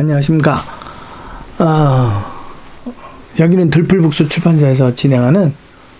안녕하십니까. 여기는 들풀북수 출판사에서 진행하는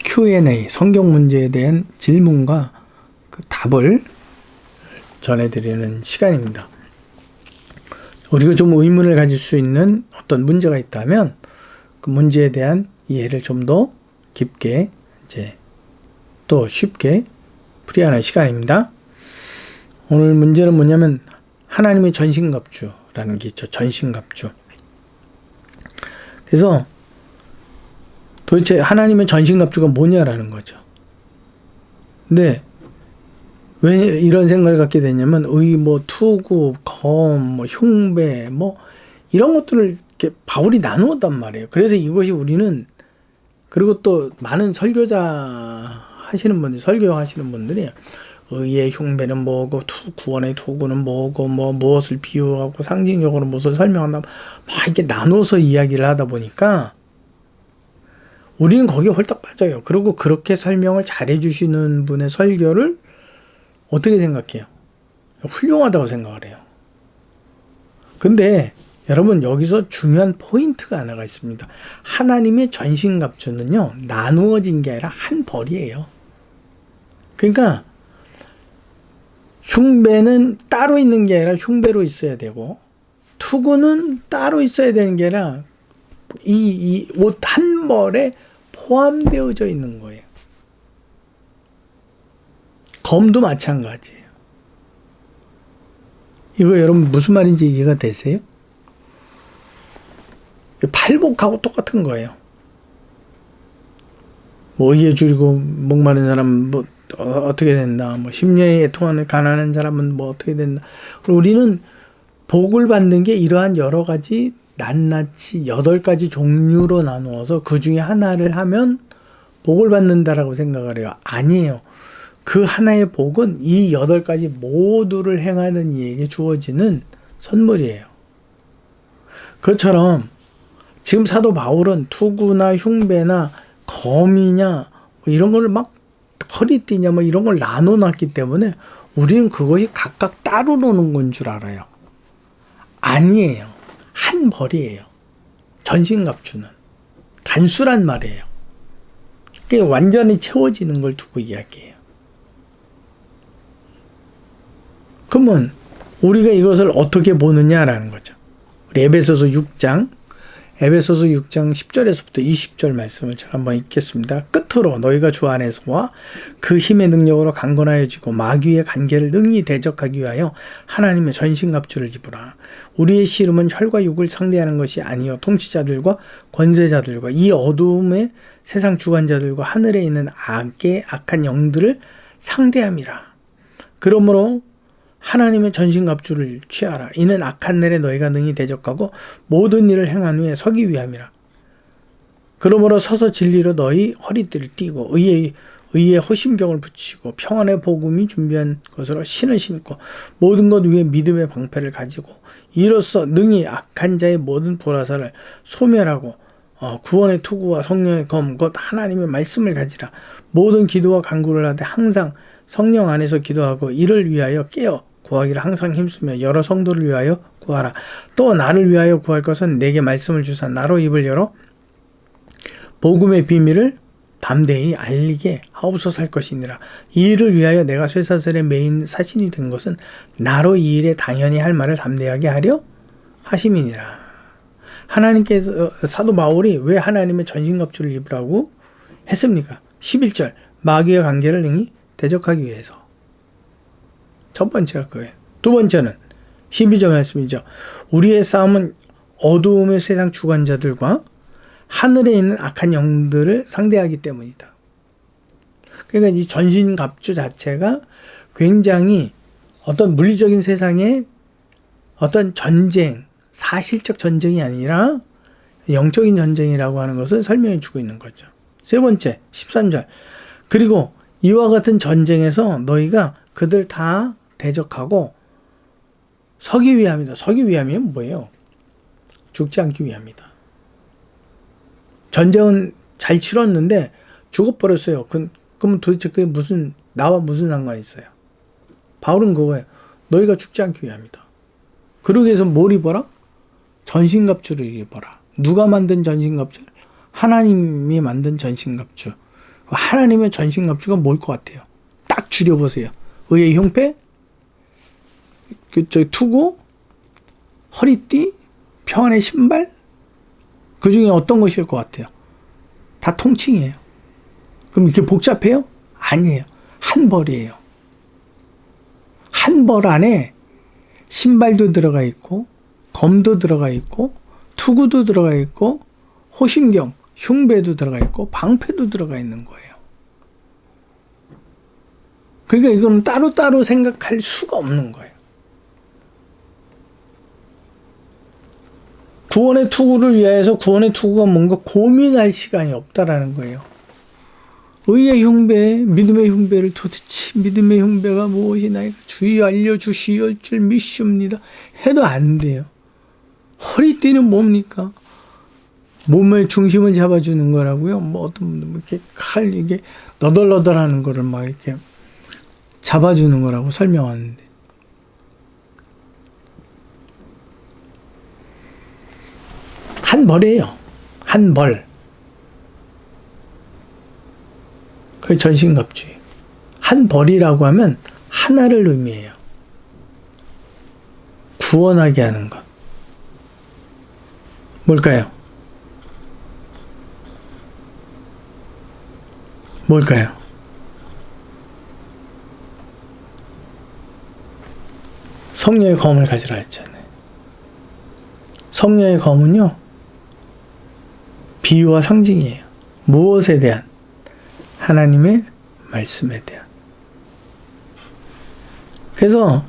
Q&A, 성경 문제에 대한 질문과 그 답을 전해드리는 시간입니다. 우리가 좀 의문을 가질 수 있는 어떤 문제가 있다면 그 문제에 대한 이해를 좀 더 깊게 또 쉽게 풀이하는 시간입니다. 오늘 문제는 뭐냐면 하나님의 전신갑주라는 게 있죠. 전신갑주. 그래서 도대체 하나님의 전신갑주가 뭐냐라는 거죠. 근데 왜 이런 생각을 갖게 되냐면 투구, 검, 흉배 이런 것들을 이렇게 바울이 나누었단 말이에요. 그래서 이것이 우리는 그리고 또 많은 설교하시는 분들이 의의 흉배는 뭐고 구원의 투구는 뭐고 무엇을 비유하고 상징적으로 무엇을 설명한다 이렇게 나눠서 이야기를 하다 보니까 우리는 거기에 홀딱 빠져요. 그리고 그렇게 설명을 잘해 주시는 분의 설교를 어떻게 생각해요? 훌륭하다고 생각을 해요. 근데 여러분 여기서 중요한 포인트가 하나가 있습니다. 하나님의 전신갑주는요 나누어진 게 아니라 한 벌이에요. 그러니까 흉배는 따로 있는 게 아니라 흉배로 있어야 되고 투구는 따로 있어야 되는 게 아니라 이 옷 한 벌에 포함되어져 있는 거예요. 검도 마찬가지예요. 이거 여러분 무슨 말인지 이해가 되세요? 팔복하고 똑같은 거예요. 의에 줄이고 목마른 사람은 어떻게 된다. 심령에 애통하는 가난한 사람은 어떻게 된다. 우리는 복을 받는 게 이러한 여러 가지 낱낱이 8가지 종류로 나누어서 그 중에 하나를 하면 복을 받는다라고 생각을 해요. 아니에요. 그 하나의 복은 이 8가지 모두를 행하는 이에게 주어지는 선물이에요. 그것처럼 지금 사도 바울은 투구나 흉배나 검이냐 이런 걸 허리띠냐 이런 걸 나눠놨기 때문에 우리는 그것이 각각 따로 노는 건 줄 알아요. 아니에요. 한 벌이에요. 전신갑주는 단수란 말이에요. 그게 완전히 채워지는 걸 두고 이야기해요. 그러면 우리가 이것을 어떻게 보느냐라는 거죠. 우리 에베소서 6장 10절에서부터 20절 말씀을 제가 한번 읽겠습니다. 끝으로 너희가 주 안에서와 그 힘의 능력으로 강건하여지고 마귀의 관계를 능히 대적하기 위하여 하나님의 전신갑주를 입으라. 우리의 씨름은 혈과 육을 상대하는 것이 아니요 통치자들과 권세자들과 이 어두움의 세상 주관자들과 하늘에 있는 악한 영들을 상대함이라. 그러므로 하나님의 전신갑주를 취하라. 이는 악한 날에 너희가 능히 대적하고 모든 일을 행한 후에 서기 위함이라. 그러므로 서서 진리로 너희 허리띠를 띠고 의의 호심경을 붙이고 평안의 복음이 준비한 것으로 신을 신고 모든 것 위에 믿음의 방패를 가지고 이로써 능히 악한 자의 모든 불화살을 소멸하고 구원의 투구와 성령의 검 곧 하나님의 말씀을 가지라. 모든 기도와 간구를 하되 항상 성령 안에서 기도하고 이를 위하여 깨어 구하기를 항상 힘쓰며 여러 성도를 위하여 구하라. 또 나를 위하여 구할 것은 내게 말씀을 주사 나로 입을 열어 복음의 비밀을 담대히 알리게 하옵소서 할 것이니라. 이 일을 위하여 내가 쇠사슬의 메인 사신이 된 것은 나로 이 일에 당연히 할 말을 담대하게 하려 하심이니라. 하나님께서 사도 바울이 왜 하나님의 전신갑주를 입으라고 했습니까? 11절 마귀의 관계를 능히 대적하기 위해서. 첫 번째가 그거예요. 두 번째는 12절 말씀이죠. 우리의 싸움은 어두움의 세상 주관자들과 하늘에 있는 악한 영들을 상대하기 때문이다. 그러니까 이 전신갑주 자체가 굉장히 어떤 물리적인 세상의 어떤 전쟁, 사실적 전쟁이 아니라 영적인 전쟁이라고 하는 것을 설명해 주고 있는 거죠. 세 번째 13절 그리고 이와 같은 전쟁에서 너희가 그들 다 대적하고 서기 위함이다. 서기 위함이면 뭐예요? 죽지 않기 위함이다. 전쟁은 잘 치렀는데 죽어버렸어요. 그럼 도대체 그게 나와 무슨 상관이 있어요? 바울은 그거예요. 너희가 죽지 않기 위함이다. 그러기 위해서 뭘 입어라? 전신갑주를 입어라. 누가 만든 전신갑주? 하나님이 만든 전신갑주. 하나님의 전신갑주가 뭘 것 같아요? 딱 줄여보세요. 의의 흉패, 투구, 허리띠, 평안의 신발. 그 중에 어떤 것일 것 같아요? 다 통칭이에요. 그럼 이렇게 복잡해요? 아니에요. 한 벌이에요. 한 벌 안에 신발도 들어가 있고, 검도 들어가 있고, 투구도 들어가 있고, 호심경, 흉배도 들어가 있고, 방패도 들어가 있는 거예요. 그러니까 이건 따로따로 생각할 수가 없는 거예요. 구원의 투구를 위하여서 구원의 투구가 뭔가 고민할 시간이 없다라는 거예요. 의의 흉배, 믿음의 흉배를 도대체 믿음의 흉배가 무엇이나이까 주의 알려주시올 줄 믿습니다. 해도 안 돼요. 허리띠는 뭡니까? 몸의 중심을 잡아주는 거라고요. 뭐 어떤 분들 이렇게 칼 이게 너덜너덜하는 거를 막 이렇게 잡아주는 거라고 설명하는데. 한 벌이에요. 한 벌. 그게 전신갑주예요. 한 벌이라고 하면 하나를 의미해요. 구원하게 하는 것. 뭘까요? 뭘까요? 성령의 검을 가지라 했잖아요. 성령의 검은요, 비유와 상징이에요. 무엇에 대한? 하나님의 말씀에 대한. 그래서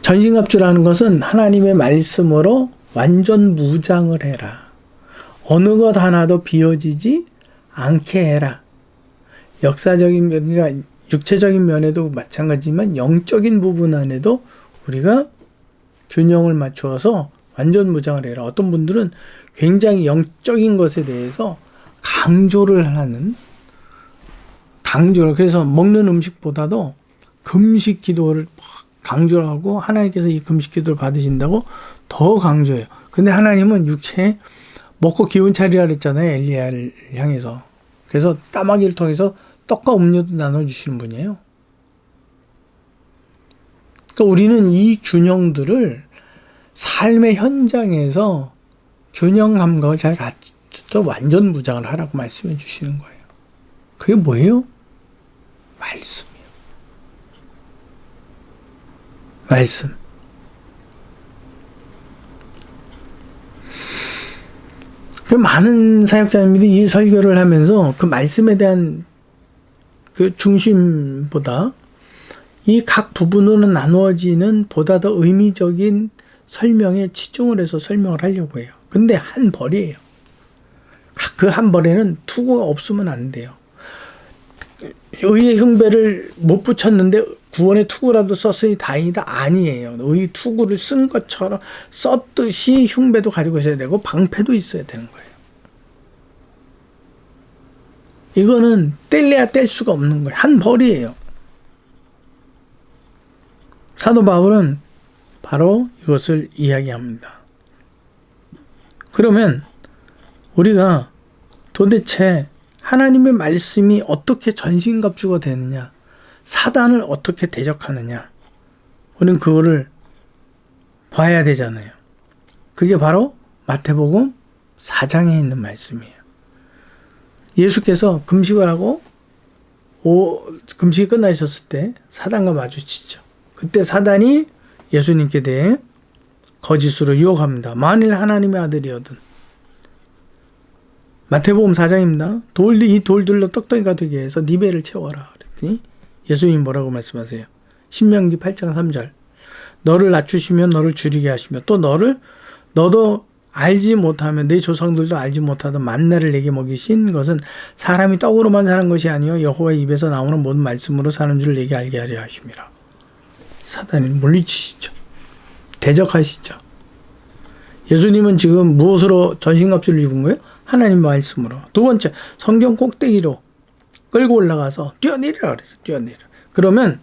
전신갑주라는 것은 하나님의 말씀으로 완전 무장을 해라. 어느 것 하나도 비어지지 않게 해라. 역사적인 면과 육체적인 면에도 마찬가지지만 영적인 부분 안에도 우리가 균형을 맞추어서 완전 무장을 해라. 어떤 분들은 굉장히 영적인 것에 대해서 강조를 하는, 그래서 먹는 음식보다도 금식 기도를 강조를 하고 하나님께서 이 금식 기도를 받으신다고 더 강조해요. 근데 하나님은 육체에 먹고 기운 차리라 그랬잖아요. 엘리야를 향해서. 그래서 까마귀를 통해서 떡과 음료도 나눠주시는 분이에요. 그러니까 우리는 이 균형들을 삶의 현장에서 균형 감각을 잘 갖춰서 완전 무장을 하라고 말씀해 주시는 거예요. 그게 뭐예요? 말씀이요. 말씀. 그 많은 사역자님들이 이 설교를 하면서 그 말씀에 대한 그 중심보다 이 각 부분으로 나누어지는 보다 더 의미적인 설명에 치중을 해서 설명을 하려고 해요. 근데 한 벌이에요. 그 한 벌에는 투구가 없으면 안 돼요. 의의 흉배를 못 붙였는데 구원의 투구라도 썼으니 다행이다. 아니에요. 의 투구를 쓴 것처럼 썼듯이 흉배도 가지고 있어야 되고 방패도 있어야 되는 거예요. 이거는 뗄래야 뗄 수가 없는 거예요. 한 벌이에요. 사도 바울은 바로 이것을 이야기합니다. 그러면 우리가 도대체 하나님의 말씀이 어떻게 전신갑주가 되느냐, 사단을 어떻게 대적하느냐, 우리는 그거를 봐야 되잖아요. 그게 바로 마태복음 4장에 있는 말씀이에요. 예수께서 금식을 하고 금식이 끝나셨을 때 사단과 마주치죠. 그때 사단이 예수님께 대해 거짓으로 유혹합니다. 만일 하나님의 아들이거든. 마태복음 4장입니다. 이 돌들로 떡덩이가 되게 해서 네 배를 채워라. 그랬더니 예수님이 뭐라고 말씀하세요? 신명기 8장 3절. 너를 낮추시면 너를 줄이게 하시며 또 너도 알지 못하면 내 조상들도 알지 못하던 만나를 내게 먹이신 것은 사람이 떡으로만 사는 것이 아니요 여호와의 입에서 나오는 모든 말씀으로 사는 줄 내게 알게 하려 하심이라. 사단이 물리치시죠. 대적하시죠. 예수님은 지금 무엇으로 전신갑주를 입은 거예요? 하나님 말씀으로. 두 번째, 성경 꼭대기로 끌고 올라가서 뛰어내리라 그랬어요. 뛰어내리라. 그러면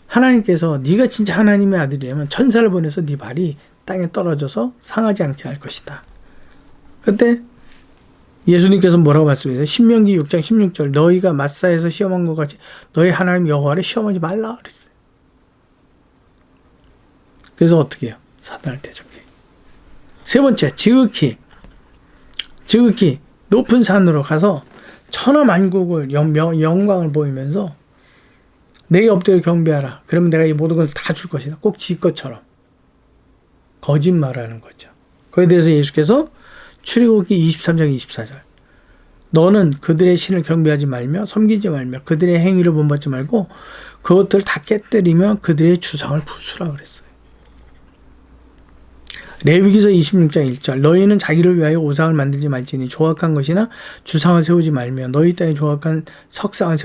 하나님께서 네가 진짜 하나님의 아들이라면 천사를 보내서 네 발이 땅에 떨어져서 상하지 않게 할 것이다. 그때 예수님께서 뭐라고 말씀하세요? 신명기 6장 16절 너희가 마사에서 시험한 것 같이 너희 하나님 여호와를 시험하지 말라 그랬어요. 그래서 어떻게 해요? 사단을 대적해. 세 번째, 지극히 높은 산으로 가서 천하만국을 영광을 보이면서 내게 엎드려 경배하라. 그러면 내가 이 모든 걸 다 줄 것이다. 꼭 지 것처럼. 거짓말하는 거죠. 거기에 대해서 예수께서 출애굽기 23장 24절 너는 그들의 신을 경배하지 말며 섬기지 말며 그들의 행위를 본받지 말고 그것들을 다 깨뜨리며 그들의 주상을 부수라 그랬어요. 레위기서 26장 1절 너희는 자기를 위하여 우상을 만들지 말지니 조악한 것이나 주상을 세우지 말며 너희 땅에 조악한 석상을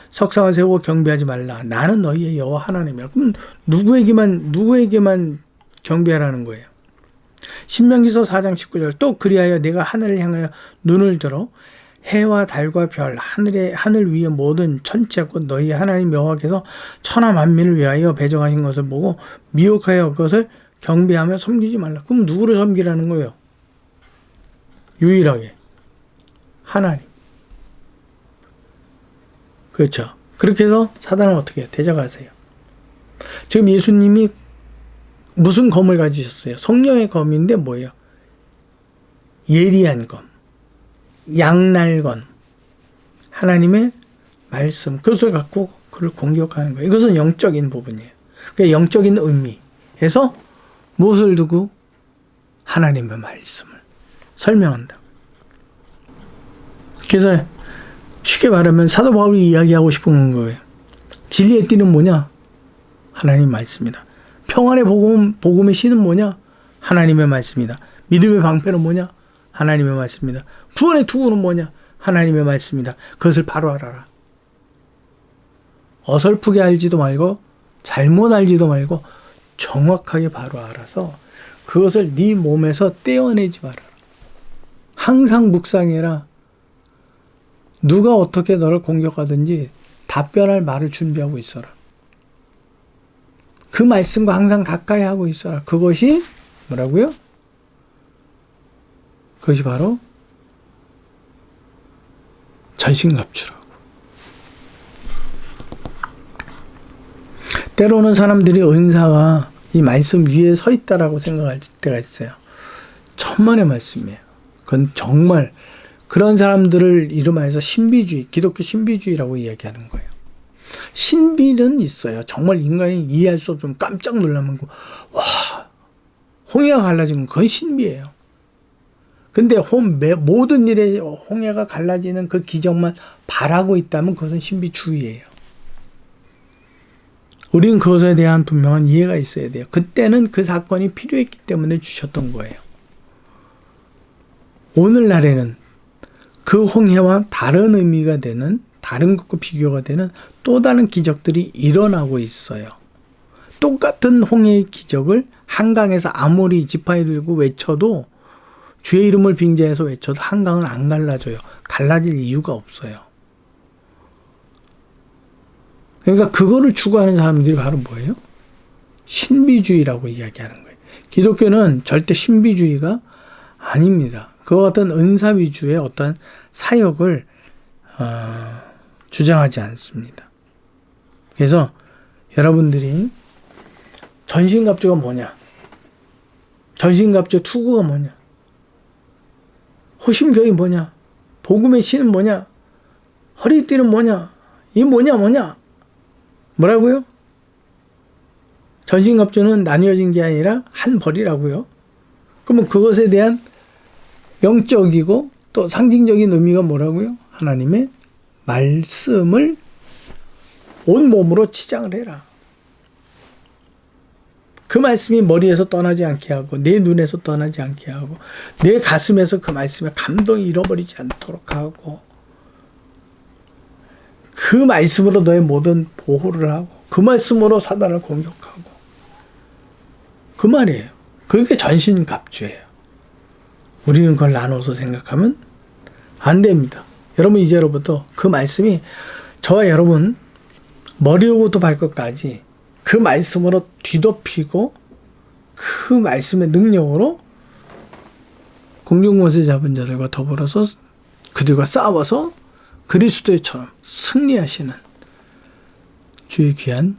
석상을 세우고 경배하지 말라. 나는 너희의 여호와 하나님이라. 그럼 누구에게만 경배하라는 거예요. 신명기서 4장 19절 또 그리하여 내가 하늘을 향하여 눈을 들어 해와 달과 별 하늘 위의 모든 천체 곧 너희 하나님 여호와께서 천하 만민을 위하여 배정하신 것을 보고 미혹하여 그것을 경배하며 섬기지 말라. 그럼 누구를 섬기라는 거예요? 유일하게 하나님. 그렇죠. 그렇게 해서 사단을 어떻게 해요? 대적하세요. 지금 예수님이 무슨 검을 가지셨어요? 성령의 검인데 뭐예요? 예리한 검, 양날검, 하나님의 말씀, 그것을 갖고 그를 공격하는 거예요. 이것은 영적인 부분이에요. 그러니까 영적인 의미에서 무엇을 두고? 하나님의 말씀을 설명한다. 그래서 쉽게 말하면 사도 바울이 이야기하고 싶은 거예요. 진리의 띠는 뭐냐? 하나님의 말씀이다. 평안의 복음의 신은 뭐냐? 하나님의 말씀이다. 믿음의 방패는 뭐냐? 하나님의 말씀이다. 구원의 투구는 뭐냐? 하나님의 말씀이다. 그것을 바로 알아라. 어설프게 알지도 말고 잘못 알지도 말고 정확하게 바로 알아서 그것을 네 몸에서 떼어내지 말아라. 항상 묵상해라. 누가 어떻게 너를 공격하든지 답변할 말을 준비하고 있어라. 그 말씀과 항상 가까이 하고 있어라. 그것이 뭐라고요? 그것이 바로 전신갑주라고. 때로는 사람들이 은사가 이 말씀 위에 서 있다라고 생각할 때가 있어요. 천만의 말씀이에요. 그건 정말 그런 사람들을 이름하여서 신비주의, 기독교 신비주의라고 이야기하는 거예요. 신비는 있어요. 정말 인간이 이해할 수 없으면 깜짝 놀라면 와, 홍해가 갈라진 건 그건 신비예요. 근데 모든 일에 홍해가 갈라지는 그 기적만 바라고 있다면 그것은 신비주의예요. 우리는 그것에 대한 분명한 이해가 있어야 돼요. 그때는 그 사건이 필요했기 때문에 주셨던 거예요. 오늘날에는 그 홍해와 다른 의미가 되는, 다른 것과 비교가 되는 또 다른 기적들이 일어나고 있어요. 똑같은 홍해의 기적을 한강에서 아무리 지팡이 들고 외쳐도, 주의 이름을 빙자해서 외쳐도 한강은 안 갈라져요. 갈라질 이유가 없어요. 그러니까 그거를 추구하는 사람들이 바로 뭐예요? 신비주의라고 이야기하는 거예요. 기독교는 절대 신비주의가 아닙니다. 그와 같은 은사 위주의 어떤 사역을 주장하지 않습니다. 그래서 여러분들이 전신갑주가 뭐냐? 전신갑주 투구가 뭐냐? 호심경이 뭐냐? 복음의 신은 뭐냐? 허리띠는 뭐냐? 이 뭐냐? 뭐라고요? 전신갑주는 나뉘어진 게 아니라 한 벌이라고요. 그러면 그것에 대한 영적이고 또 상징적인 의미가 뭐라고요? 하나님의 말씀을 온 몸으로 치장을 해라. 그 말씀이 머리에서 떠나지 않게 하고 내 눈에서 떠나지 않게 하고 내 가슴에서 그 말씀의 감동이 잃어버리지 않도록 하고 그 말씀으로 너의 모든 보호를 하고 그 말씀으로 사단을 공격하고 그 말이에요. 그게 전신갑주예요. 우리는 그걸 나눠서 생각하면 안 됩니다. 여러분 이제로부터 그 말씀이 저와 여러분 머리로부터 발끝까지 그 말씀으로 뒤덮이고 그 그 말씀의 능력으로 공중권세 잡은 자들과 더불어서 그들과 싸워서 그리스도처럼 승리하시는 주의 귀한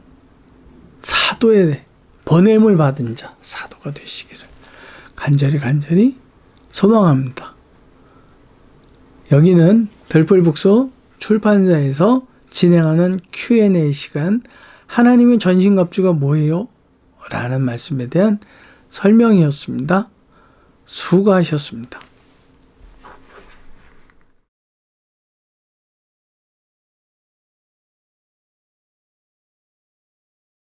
사도의 번냄을 받은 자, 사도가 되시기를 간절히 소망합니다. 여기는 들풀북소 출판사에서 진행하는 Q&A 시간, 하나님의 전신갑주가 뭐예요? 라는 말씀에 대한 설명이었습니다. 수고하셨습니다.